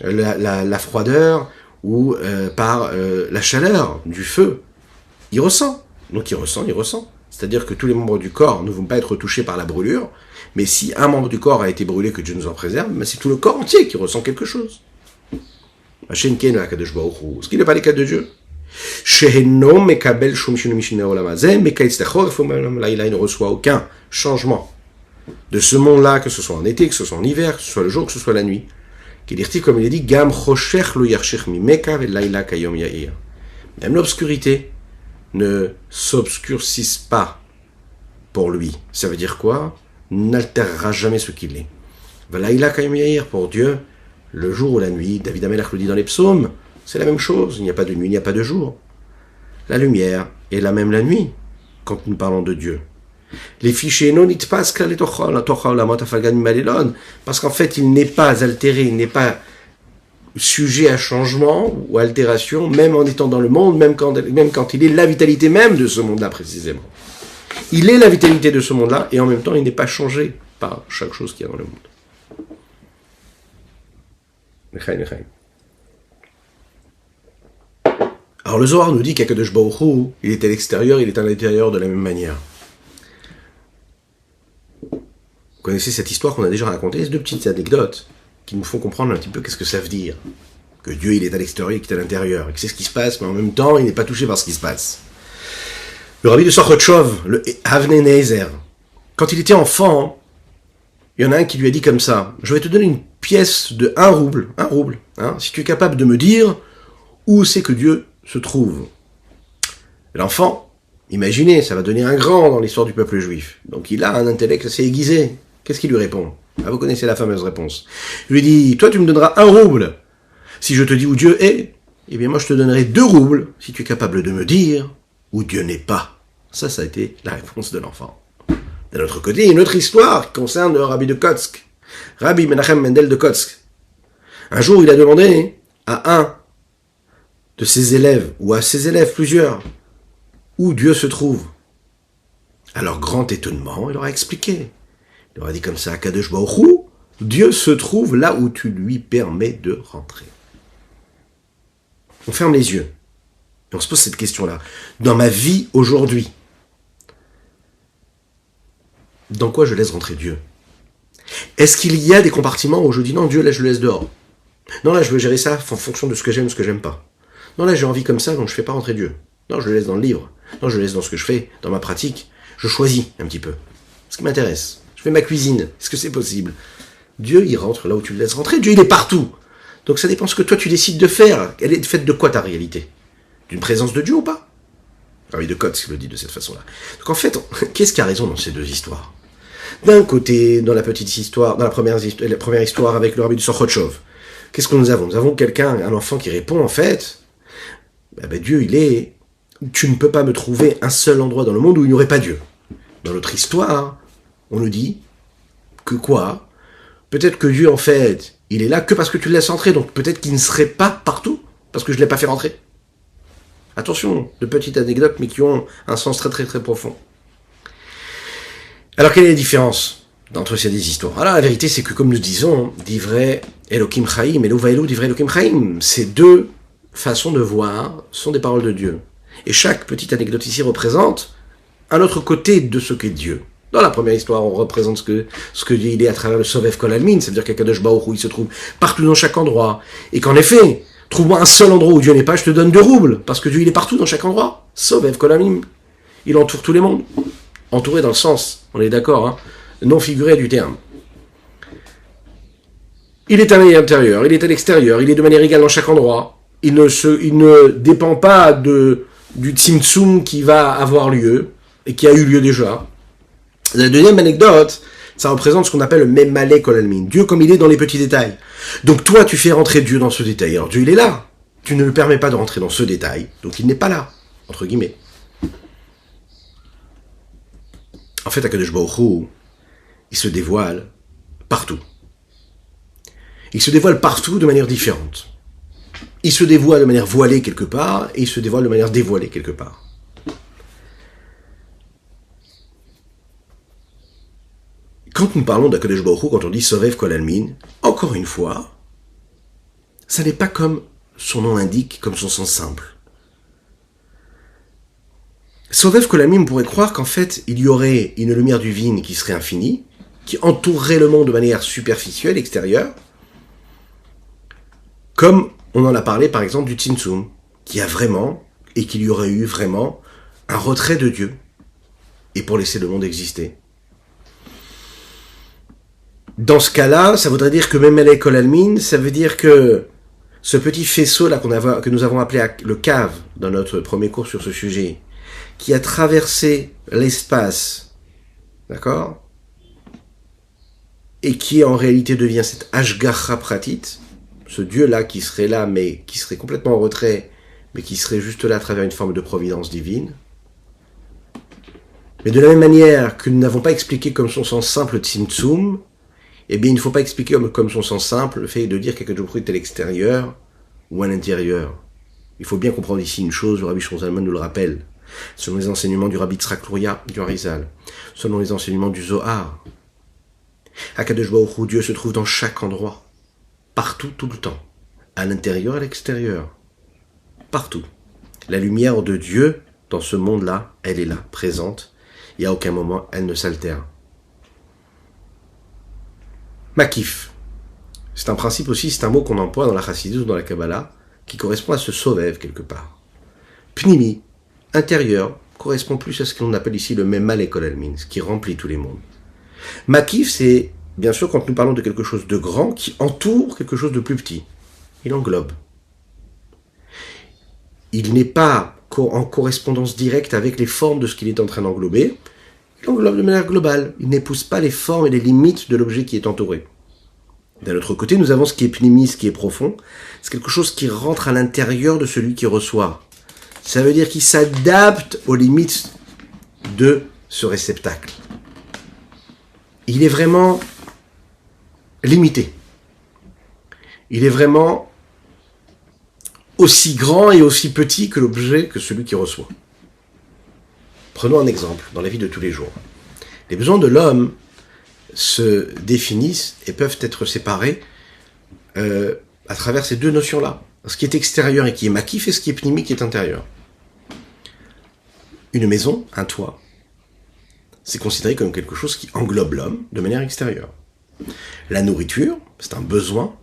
la froideur, ou par la chaleur du feu. Il ressent. Donc il ressent. C'est-à-dire que tous les membres du corps ne vont pas être touchés par la brûlure, mais si un membre du corps a été brûlé, que Dieu nous en préserve, ben c'est tout le corps entier qui ressent quelque chose. Ce qui n'est pas les cas de Dieu. Il ne reçoit aucun changement de ce monde-là, que ce soit en été, que ce soit en hiver, que ce soit le jour, que ce soit la nuit. Comme il est dit, même l'obscurité ne s'obscurcisse pas pour lui. Ça veut dire quoi? N'altérera jamais ce qu'il est. Pour Dieu, le jour ou la nuit, David Amelach le dit dans les psaumes, c'est la même chose, il n'y a pas de nuit, il n'y a pas de jour. La lumière est la même la nuit, quand nous parlons de Dieu. Les fichiers non parce qu'en fait, il n'est pas altéré, il n'est pas sujet à changement ou altération, même en étant dans le monde, même quand il est la vitalité même de ce monde-là, précisément. Il est la vitalité de ce monde-là, et en même temps, il n'est pas changé par chaque chose qu'il y a dans le monde. Alors le Zohar nous dit qu'Akadosh Baruch Hu, il est à l'extérieur, il est à l'intérieur de la même manière. Vous connaissez cette histoire qu'on a déjà racontée, ces deux petites anecdotes qui nous font comprendre un petit peu qu'est-ce que ça veut dire. Que Dieu, il est à l'extérieur, qu'il est à l'intérieur, et que c'est ce qui se passe, mais en même temps, il n'est pas touché par ce qui se passe. Le rabbi de Sochotchov, le Avnei Nezer, quand il était enfant, il y en a un qui lui a dit comme ça, je vais te donner une pièce de 1 rouble, si tu es capable de me dire où c'est que Dieu se trouve. L'enfant, imaginez, ça va devenir un grand dans l'histoire du peuple juif. Donc il a un intellect assez aiguisé. Qu'est-ce qu'il lui répond? Vous connaissez la fameuse réponse. Il lui dit, toi tu me donneras 1 rouble si je te dis où Dieu est. Eh bien moi je te donnerai 2 roubles si tu es capable de me dire où Dieu n'est pas. Ça a été la réponse de l'enfant. D'un autre côté, il y a une autre histoire qui concerne le rabbi de Kotsk. Rabbi Menachem Mendel de Kotsk. Un jour, il a demandé à un de ses élèves, ou à ses élèves plusieurs, où Dieu se trouve. Alors, grand étonnement, il leur a expliqué. Il leur a dit comme ça, Kadosh Baruch Hu, Dieu se trouve là où tu lui permets de rentrer. On ferme les yeux. Et on se pose cette question-là. Dans ma vie aujourd'hui, dans quoi je laisse rentrer Dieu? Est-ce qu'il y a des compartiments où je dis non, Dieu, là, je le laisse dehors. Non, là, je veux gérer ça en fonction de ce que j'aime, ce que j'aime pas. Non, là, j'ai envie comme ça, donc je fais pas rentrer Dieu. Non, je le laisse dans le livre. Non, je le laisse dans ce que je fais, dans ma pratique. Je choisis un petit peu ce qui m'intéresse. Je fais ma cuisine. Est-ce que c'est possible? Dieu, il rentre là où tu le laisses rentrer. Dieu, il est partout. Donc ça dépend de ce que toi, tu décides de faire. Elle est faite de quoi, ta réalité? D'une présence de Dieu ou pas? Rabbi de Kotsk le dit de cette façon-là. Donc en fait, qu'est-ce qui a raison dans ces deux histoires? D'un côté, dans la petite histoire, dans la première histoire avec le rabbi de Sochotchov, qu'est-ce que nous avons? Nous avons quelqu'un, un enfant qui répond en fait, Dieu il est, tu ne peux pas me trouver un seul endroit dans le monde où il n'y aurait pas Dieu. Dans notre histoire, on nous dit que quoi? Peut-être que Dieu en fait, il est là que parce que tu le laisses entrer, donc peut-être qu'il ne serait pas partout, parce que je ne l'ai pas fait rentrer. Attention, de petites anecdotes, mais qui ont un sens très très très profond. Alors, quelle est la différence entre ces deux histoires? Alors, la vérité, c'est que, comme nous disons, divrei Elokim Chaim, Elovaelu divrei Elokim Chaim, ces deux façons de voir sont des paroles de Dieu. Et chaque petite anecdote ici représente un autre côté de ce qu'est Dieu. Dans la première histoire, on représente ce que Dieu il est à travers le Sovev Kol Almin, ça veut dire qu'Akadosh Baruch Hu, il se trouve partout dans chaque endroit. Et qu'en effet, trouve-moi un seul endroit où Dieu n'est pas, je te donne 2 roubles, parce que Dieu il est partout dans chaque endroit. Sovev Kol Almin. Il entoure tous les mondes. Entouré dans le sens, on est d'accord, non figuré du terme. Il est à l'intérieur, il est à l'extérieur, il est de manière égale dans chaque endroit. Il ne dépend pas du tzimtzum qui va avoir lieu, et qui a eu lieu déjà. La deuxième anecdote, ça représente ce qu'on appelle le Memale Kol Almin. Dieu comme il est dans les petits détails. Donc toi, tu fais rentrer Dieu dans ce détail. Alors Dieu, il est là. Tu ne lui permets pas de rentrer dans ce détail, donc il n'est pas là, entre guillemets. En fait, Akadosh Baruch Hu, il se dévoile partout. Il se dévoile partout de manière différente. il se dévoile de manière voilée quelque part, et il se dévoile de manière dévoilée quelque part. Quand nous parlons d'Akadosh Baruch Hu, quand on dit Sovev Kol Almin, encore une fois, ça n'est pas comme son nom l'indique, comme son sens simple. Sovev Kol Almin, on pourrait croire qu'en fait, il y aurait une lumière divine qui serait infinie, qui entourerait le monde de manière superficielle, extérieure, comme on en a parlé par exemple du Tzimtzum, qui a vraiment, et qu'il y aurait eu vraiment, un retrait de Dieu, et pour laisser le monde exister. Dans ce cas-là, ça voudrait dire que Memele Kol Almin, ça veut dire que ce petit faisceau là que nous avons appelé le cave dans notre premier cours sur ce sujet, qui a traversé l'espace, d'accord, et qui en réalité devient cette Ashgacha Pratit, ce Dieu-là qui serait là, mais qui serait complètement en retrait, mais qui serait juste là à travers une forme de providence divine. Mais de la même manière que nous n'avons pas expliqué comme son sens simple Tzimtzum, eh bien il ne faut pas expliquer comme son sens simple le fait de dire quelque chose est à l'extérieur ou à l'intérieur. Il faut bien comprendre ici une chose, le Rabbi Shlomo Zalman nous le rappelle, selon les enseignements du Rabbi Tzrak Luria, du Harizal, selon les enseignements du Zohar. Akadosh Baruch Hu, Dieu se trouve dans chaque endroit, partout, tout le temps, à l'intérieur et à l'extérieur, partout. La lumière de Dieu, dans ce monde-là, elle est là, présente, et à aucun moment elle ne s'altère. Makif, c'est un principe aussi, c'est un mot qu'on emploie dans la Chassidut ou dans la Kabbalah, qui correspond à ce sovev quelque part. Pnimi, intérieur, correspond plus à ce qu'on appelle ici le Memal et Kol Almin, ce qui remplit tous les mondes. Makif, c'est bien sûr quand nous parlons de quelque chose de grand qui entoure quelque chose de plus petit. Il englobe. Il n'est pas en correspondance directe avec les formes de ce qu'il est en train d'englober. Il englobe de manière globale. Il n'épouse pas les formes et les limites de l'objet qui est entouré. D'un autre côté, nous avons ce qui est pnimi, ce qui est profond. C'est quelque chose qui rentre à l'intérieur de celui qui reçoit. Ça veut dire qu'il s'adapte aux limites de ce réceptacle. Il est vraiment limité. Il est vraiment aussi grand et aussi petit que l'objet que celui qui reçoit. Prenons un exemple dans la vie de tous les jours. Les besoins de l'homme se définissent et peuvent être séparés à travers ces deux notions-là. Ce qui est extérieur et qui est makif et ce qui est pnimi qui est intérieur. Une maison, un toit, c'est considéré comme quelque chose qui englobe l'homme de manière extérieure. La nourriture, c'est un besoin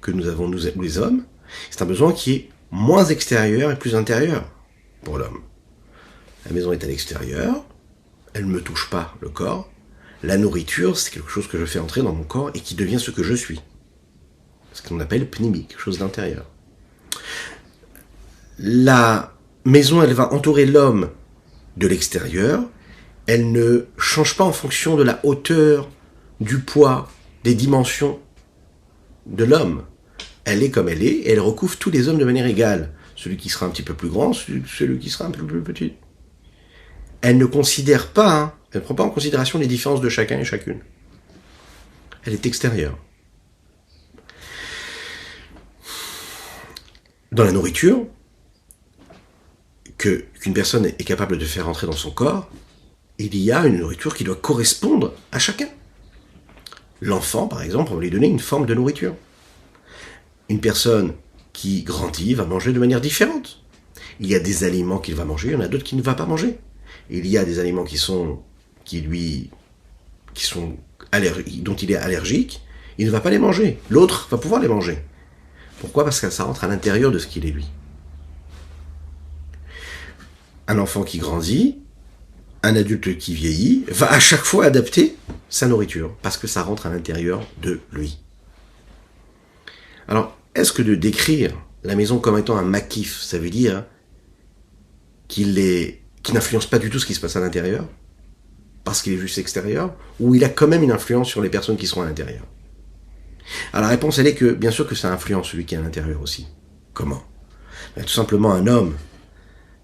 que nous avons, nous les hommes, c'est un besoin qui est moins extérieur et plus intérieur pour l'homme. La maison est à l'extérieur, elle ne me touche pas le corps. La nourriture, c'est quelque chose que je fais entrer dans mon corps et qui devient ce que je suis. Ce qu'on appelle pnimi, quelque chose d'intérieur. La maison, elle va entourer l'homme de l'extérieur. Elle ne change pas en fonction de la hauteur, du poids, des dimensions de l'homme. Elle est comme elle est et elle recouvre tous les hommes de manière égale. Celui qui sera un petit peu plus grand, celui qui sera un peu plus petit. Elle ne considère pas, elle ne prend pas en considération les différences de chacun et chacune. Elle est extérieure. Dans la nourriture, qu'une personne est capable de faire entrer dans son corps, il y a une nourriture qui doit correspondre à chacun. L'enfant, par exemple, on va lui donner une forme de nourriture. Une personne qui grandit va manger de manière différente. Il y a des aliments qu'il va manger, il y en a d'autres qu'il ne va pas manger. Il y a des aliments dont il est allergique, il ne va pas les manger. L'autre va pouvoir les manger. Pourquoi ? Parce que ça rentre à l'intérieur de ce qu'il est lui. Un enfant qui grandit, un adulte qui vieillit, va à chaque fois adapter sa nourriture, parce que ça rentre à l'intérieur de lui. Alors, est-ce que de décrire la maison comme étant un makif, ça veut dire qu'il n'influence pas du tout ce qui se passe à l'intérieur, parce qu'il est juste extérieur, ou il a quand même une influence sur les personnes qui sont à l'intérieur? Alors la réponse, elle est que, bien sûr que ça influence celui qui est à l'intérieur aussi. Comment ? Tout simplement un homme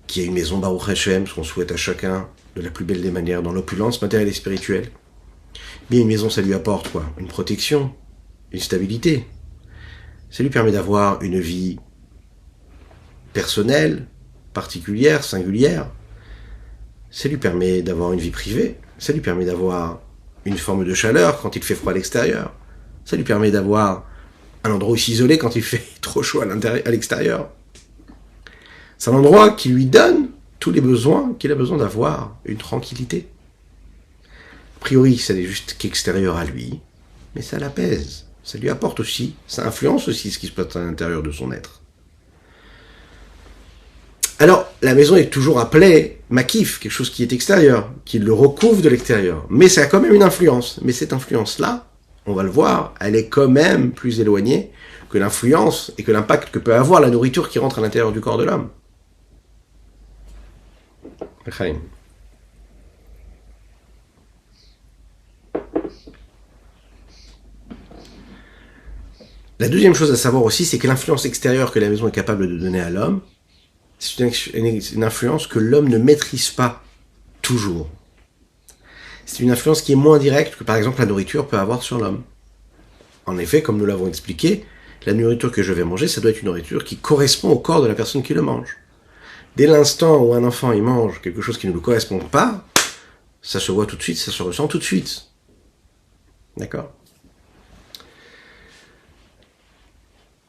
qui a une maison Baruch Hashem, ce qu'on souhaite à chacun, de la plus belle des manières, dans l'opulence matérielle et spirituelle. Bien, une maison, ça lui apporte quoi ? Une protection, une stabilité. Ça lui permet d'avoir une vie personnelle, particulière, singulière. Ça lui permet d'avoir une vie privée, ça lui permet d'avoir une forme de chaleur quand il fait froid à l'extérieur, ça lui permet d'avoir un endroit où s'isoler quand il fait trop chaud à l'extérieur. C'est un endroit qui lui donne tous les besoins qu'il a besoin d'avoir, une tranquillité. A priori, ça n'est juste qu'extérieur à lui, mais ça l'apaise, ça lui apporte aussi, ça influence aussi ce qui se passe à l'intérieur de son être. Alors, la maison est toujours appelée makif, quelque chose qui est extérieur, qui le recouvre de l'extérieur. Mais ça a quand même une influence. Mais cette influence-là, on va le voir, elle est quand même plus éloignée que l'influence et que l'impact que peut avoir la nourriture qui rentre à l'intérieur du corps de l'homme. La deuxième chose à savoir aussi, c'est que l'influence extérieure que la maison est capable de donner à l'homme, c'est une influence que l'homme ne maîtrise pas toujours. C'est une influence qui est moins directe que par exemple la nourriture peut avoir sur l'homme. En effet, comme nous l'avons expliqué, la nourriture que je vais manger, ça doit être une nourriture qui correspond au corps de la personne qui le mange. Dès l'instant où un enfant il mange quelque chose qui ne lui correspond pas, ça se voit tout de suite, ça se ressent tout de suite. D'accord ?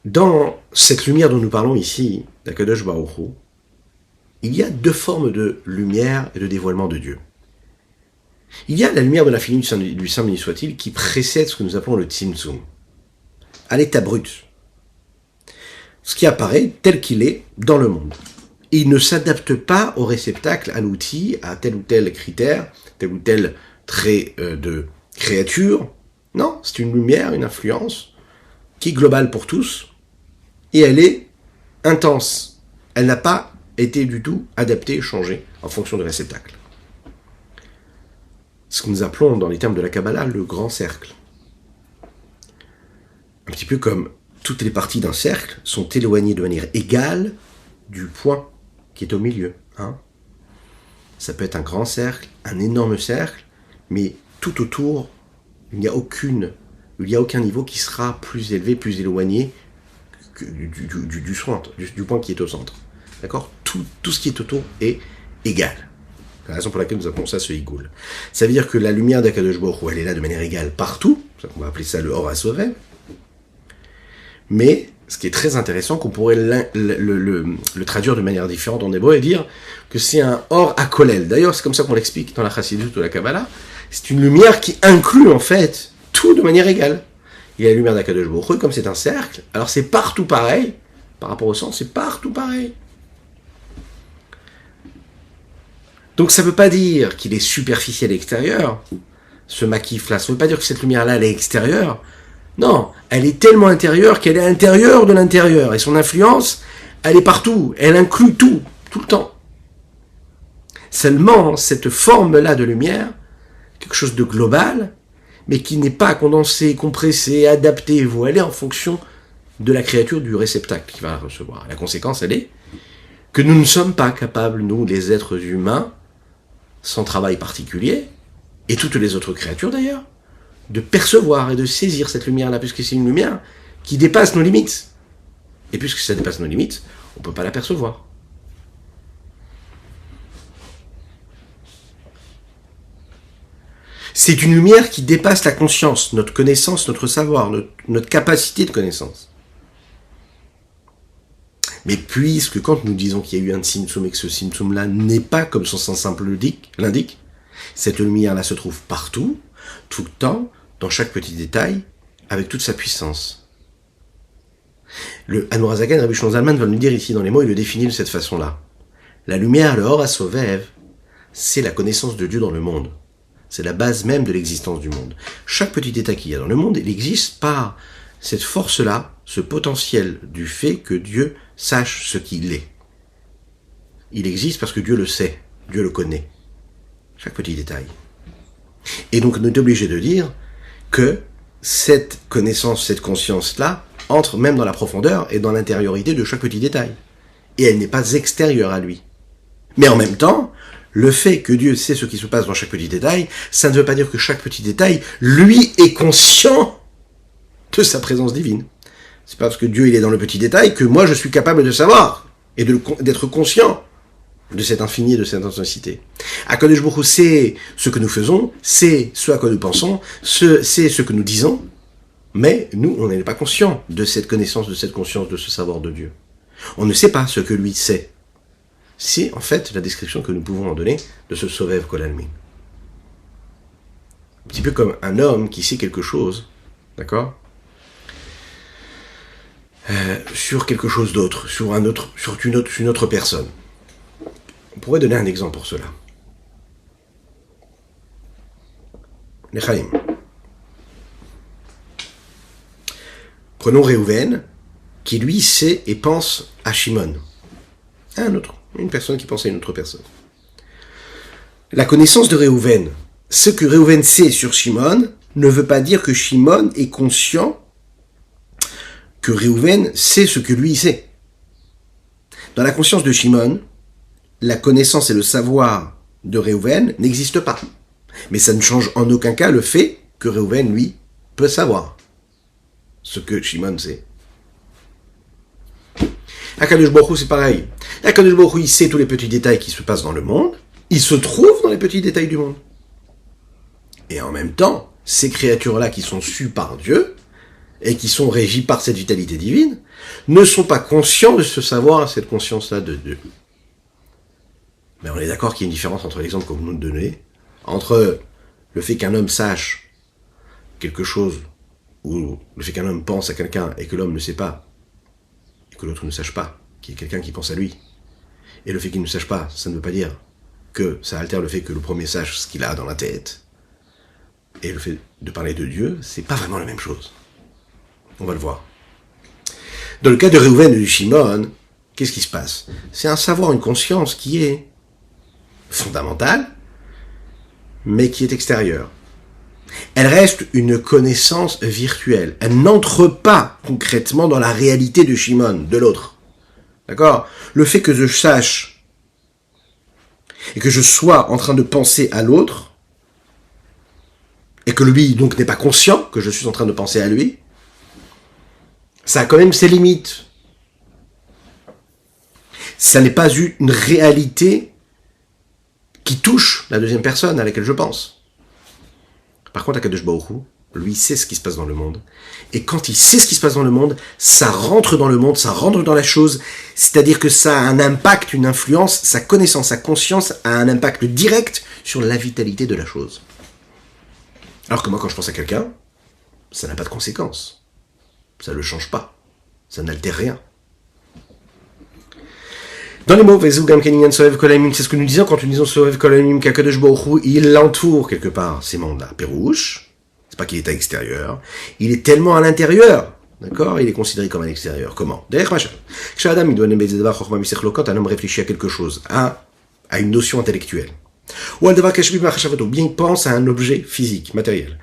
Dans cette lumière dont nous parlons ici, d'Akadosh Baruch Hu, il y a deux formes de lumière et de dévoilement de Dieu. Il y a la lumière de l'infini du Saint béni soit-il qui précède ce que nous appelons le Tzimtzum, à l'état brut. Ce qui apparaît tel qu'il est dans le monde. Il ne s'adapte pas au réceptacle, à l'outil, à tel ou tel critère, tel ou tel trait de créature. Non, c'est une lumière, une influence qui est globale pour tous et elle est intense. Elle n'a pas été du tout adaptée, changée en fonction du réceptacle. Ce que nous appelons dans les termes de la Kabbalah le grand cercle. Un petit peu comme toutes les parties d'un cercle sont éloignées de manière égale du point qui est au milieu. Ça peut être un grand cercle, un énorme cercle, mais tout autour, il n'y a aucun niveau qui sera plus élevé, plus éloigné que du centre, du point qui est au centre. D'accord ? Tout ce qui est autour est égal. C'est la raison pour laquelle nous appelons ça ce Higoul. Ça veut dire que la lumière d'Akadosh Baruch Hu, elle est là de manière égale partout. On va appeler ça le Or HaSovev. Mais ce qui est très intéressant, qu'on pourrait le traduire de manière différente en hébreu et dire que c'est un Or HaKolel. D'ailleurs, c'est comme ça qu'on l'explique dans la Chassidut ou la Kabbalah. C'est une lumière qui inclut en fait tout de manière égale. Il y a la lumière d'Akadosh Baruch Hu, comme c'est un cercle, alors c'est partout pareil. Par rapport au centre, c'est partout pareil. Donc ça ne veut pas dire qu'il est superficiel extérieur, ce makif-là. Ça ne veut pas dire que cette lumière-là, elle est extérieure. Non, elle est tellement intérieure qu'elle est intérieure de l'intérieur. Et son influence, elle est partout. Elle inclut tout le temps. Seulement, cette forme-là de lumière, quelque chose de global, mais qui n'est pas condensé, compressé, adapté, voilé en fonction de la créature, du réceptacle qui va la recevoir. La conséquence, elle est que nous ne sommes pas capables, nous, les êtres humains, sans travail particulier, et toutes les autres créatures d'ailleurs, de percevoir et de saisir cette lumière-là, puisque c'est une lumière qui dépasse nos limites. Et puisque ça dépasse nos limites, on ne peut pas la percevoir. C'est une lumière qui dépasse la conscience, notre connaissance, notre savoir, notre capacité de connaissance. Mais puisque quand nous disons qu'il y a eu un Tzimtzum et que ce Tzimtzum-là n'est pas comme son sens simple l'indique, cette lumière-là se trouve partout, tout le temps, dans chaque petit détail, avec toute sa puissance. Le Hanurazaken, Rabbi Shlomo Zalman va nous dire ici dans les mots, il le définit de cette façon-là. La lumière, le Or HaSovev, c'est la connaissance de Dieu dans le monde. C'est la base même de l'existence du monde. Chaque petit détail qu'il y a dans le monde, il existe par cette force-là, ce potentiel du fait que Dieu sache ce qu'il est. Il existe parce que Dieu le sait, Dieu le connaît. Chaque petit détail. Et donc, on est obligé de dire que cette connaissance, cette conscience-là, entre même dans la profondeur et dans l'intériorité de chaque petit détail. Et elle n'est pas extérieure à lui. Mais en même temps, le fait que Dieu sait ce qui se passe dans chaque petit détail, ça ne veut pas dire que chaque petit détail, lui, est conscient de sa présence divine. C'est pas parce que Dieu il est dans le petit détail que moi je suis capable de savoir et d'être conscient de cet infini et de cette intensité. Akadosh Baruch Hu sait ce que nous faisons, c'est ce à quoi nous pensons, c'est ce que nous disons, mais nous, on n'est pas conscient de cette connaissance, de cette conscience, de ce savoir de Dieu. On ne sait pas ce que lui sait. C'est en fait la description que nous pouvons en donner de ce Sovev Kol Almin. Un petit peu comme un homme qui sait quelque chose, d'accord, sur quelque chose d'autre, sur une autre personne. On pourrait donner un exemple pour cela. Nechaim. Prenons Réhouven, qui lui sait et pense à Shimon. Une personne qui pense à une autre personne. La connaissance de Réhouven, ce que Réhouven sait sur Shimon, ne veut pas dire que Shimon est conscient que Réhouven sait ce que lui sait. Dans la conscience de Shimon, la connaissance et le savoir de Réhouven n'existent pas. Mais ça ne change en aucun cas le fait que Réhouven, lui, peut savoir ce que Shimon sait. Akadosh Baruch Hu, c'est pareil. Akadosh Baruch Hu, il sait tous les petits détails qui se passent dans le monde. Il se trouve dans les petits détails du monde. Et en même temps, ces créatures-là qui sont sues par Dieu et qui sont régies par cette vitalité divine ne sont pas conscients de ce savoir, cette conscience-là de Dieu. Mais on est d'accord qu'il y a une différence entre l'exemple que vous nous donnez, entre le fait qu'un homme sache quelque chose, ou le fait qu'un homme pense à quelqu'un et que l'homme ne sait pas, et que l'autre ne sache pas, qu'il y ait quelqu'un qui pense à lui. Et le fait qu'il ne sache pas, ça ne veut pas dire que ça altère le fait que le premier sache ce qu'il a dans la tête. Et le fait de parler de Dieu, c'est pas vraiment la même chose. On va le voir. Dans le cas de Réhouven et de Shimon, qu'est-ce qui se passe? C'est un savoir, une conscience qui est fondamentale, mais qui est extérieure. Elle reste une connaissance virtuelle. Elle n'entre pas concrètement dans la réalité de Shimon, de l'autre. D'accord? Le fait que je sache et que je sois en train de penser à l'autre, et que lui, donc, n'est pas conscient que je suis en train de penser à lui, ça a quand même ses limites. Ça n'est pas une réalité qui touche la deuxième personne à laquelle je pense. Par contre, Akadosh Baruch Hu, lui, sait ce qui se passe dans le monde. Et quand il sait ce qui se passe dans le monde, ça rentre dans le monde, ça rentre dans la chose. C'est-à-dire que ça a un impact, une influence, sa connaissance, sa conscience a un impact direct sur la vitalité de la chose. Alors que moi, quand je pense à quelqu'un, ça n'a pas de conséquences. Ça ne le change pas. Ça n'altère rien. Dans les mots, c'est ce que nous disons quand nous disons Sovev Kol Almin, qu'Akadosh Baruch Hu, il l'entoure quelque part, ces mondes-là. Pérouche, c'est pas qu'il est à l'extérieur, il est tellement à l'intérieur, d'accord? Il est considéré comme à l'extérieur. Comment? Derrière machin. Quand un homme réfléchit à quelque chose, à une notion intellectuelle. Ou bien il pense à un objet physique, matériel.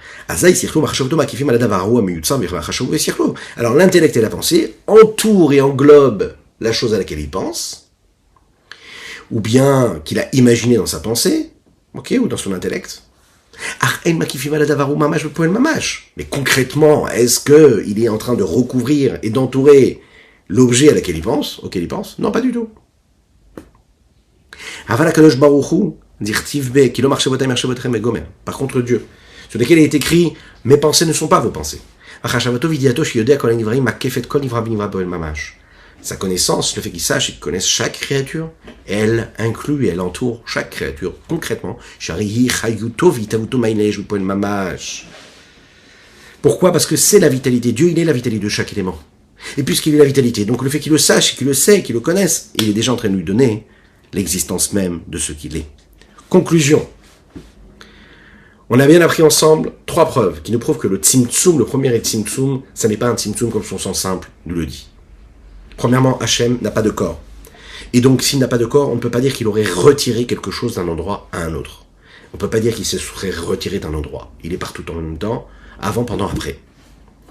Alors l'intellect et la pensée entourent et englobent la chose à laquelle il pense, ou bien qu'il a imaginé dans sa pensée, ok, ou dans son intellect. Mais concrètement, est-ce qu'il est en train de recouvrir et d'entourer l'objet auquel il pense? Non, pas du tout. Par contre Dieu, sur lequel il est écrit « Mes pensées ne sont pas vos pensées ». Sa connaissance, le fait qu'il sache et qu'il connaisse chaque créature, elle inclut et elle entoure chaque créature concrètement. Pourquoi? Parce que c'est la vitalité. Dieu, il est la vitalité de chaque élément. Et puisqu'il est la vitalité, donc le fait qu'il le sache, qu'il le sait, qu'il le connaisse, il est déjà en train de lui donner l'existence même de ce qu'il est. Conclusion. On a bien appris ensemble 3 preuves qui nous prouvent que le Tzimtzum, le premier Tzimtzum, ça n'est pas un Tzimtzum comme son sens simple nous le dit. Premièrement, Hachem n'a pas de corps. Et donc, s'il n'a pas de corps, on ne peut pas dire qu'il aurait retiré quelque chose d'un endroit à un autre. On ne peut pas dire qu'il se serait retiré d'un endroit. Il est partout en même temps, avant, pendant, après.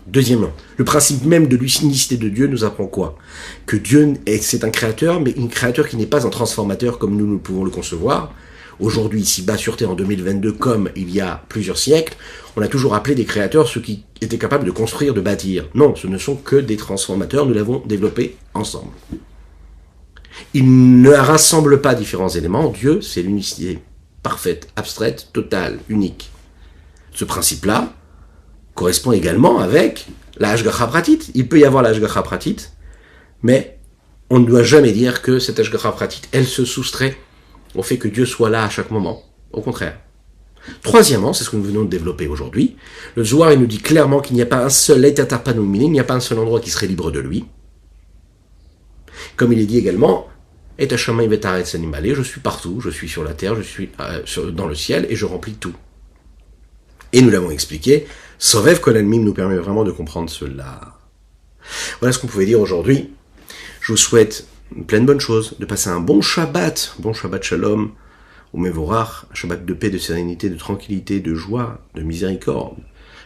Deuxièmement, le principe même de l'unicité de Dieu nous apprend quoi? Que Dieu, c'est un créateur, mais un créateur qui n'est pas un transformateur comme nous pouvons le concevoir. Aujourd'hui, ici-bas sur Terre, en 2022, comme il y a plusieurs siècles, on a toujours appelé des créateurs ceux qui étaient capables de construire, de bâtir. Non, ce ne sont que des transformateurs, nous l'avons développé ensemble. Il ne rassemble pas différents éléments. Dieu, c'est l'unicité parfaite, abstraite, totale, unique. Ce principe-là correspond également avec la Hashgacha Pratit. Il peut y avoir la Hashgacha Pratit, mais on ne doit jamais dire que cette Hashgacha Pratit, elle se soustrait au fait que Dieu soit là à chaque moment. Au contraire. Troisièmement, c'est ce que nous venons de développer aujourd'hui, le Zohar il nous dit clairement qu'il n'y a pas un seul Etatarpanumini, il n'y a pas un seul endroit qui serait libre de lui. Comme il est dit également, Et Hashamayim v'Haaretz animalé, je suis partout, je suis sur la terre, je suis dans le ciel et je remplis tout. Et nous l'avons expliqué, Sovev Kol Almim nous permet vraiment de comprendre cela. Voilà ce qu'on pouvait dire aujourd'hui. Je vous souhaite plein de bonnes choses, de passer un bon Shabbat Shalom, ou Mevorach, un Shabbat de paix, de sérénité, de tranquillité, de joie, de miséricorde.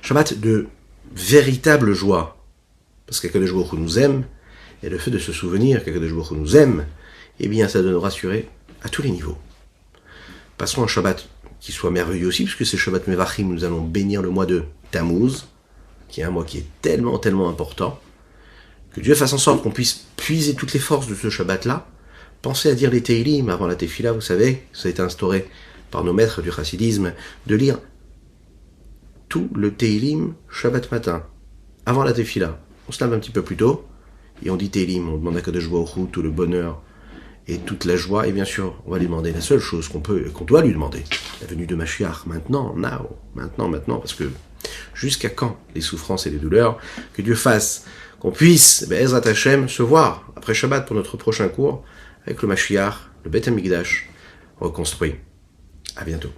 Shabbat de véritable joie. Parce qu'Akadosh Baruch Hu nous aime, et le fait de se souvenir qu'Akadosh Baruch Hu nous aime, eh bien ça doit nous rassurer à tous les niveaux. Passons un Shabbat qui soit merveilleux aussi, puisque c'est Shabbat Mevachim, nous allons bénir le mois de Tammuz, qui est un mois qui est tellement, tellement important, que Dieu fasse en sorte qu'on puisse puiser toutes les forces de ce Shabbat-là. Pensez à dire les Teilim avant la Tefila, vous savez, ça a été instauré par nos maîtres du chassidisme, de lire tout le Teilim Shabbat matin, avant la Tefila. On se lave un petit peu plus tôt, et on dit Teilim, on demande à Kadosh Baruch Hu tout le bonheur et toute la joie, et bien sûr, on va lui demander la seule chose qu'on doit lui demander, la venue de Mashiach, maintenant, maintenant, parce que jusqu'à quand les souffrances et les douleurs, que Dieu fasse qu'on puisse, Be'ezrat Hashem, se voir après Shabbat pour notre prochain cours, avec le Mashiach, le Beth Amikdash reconstruit. À bientôt.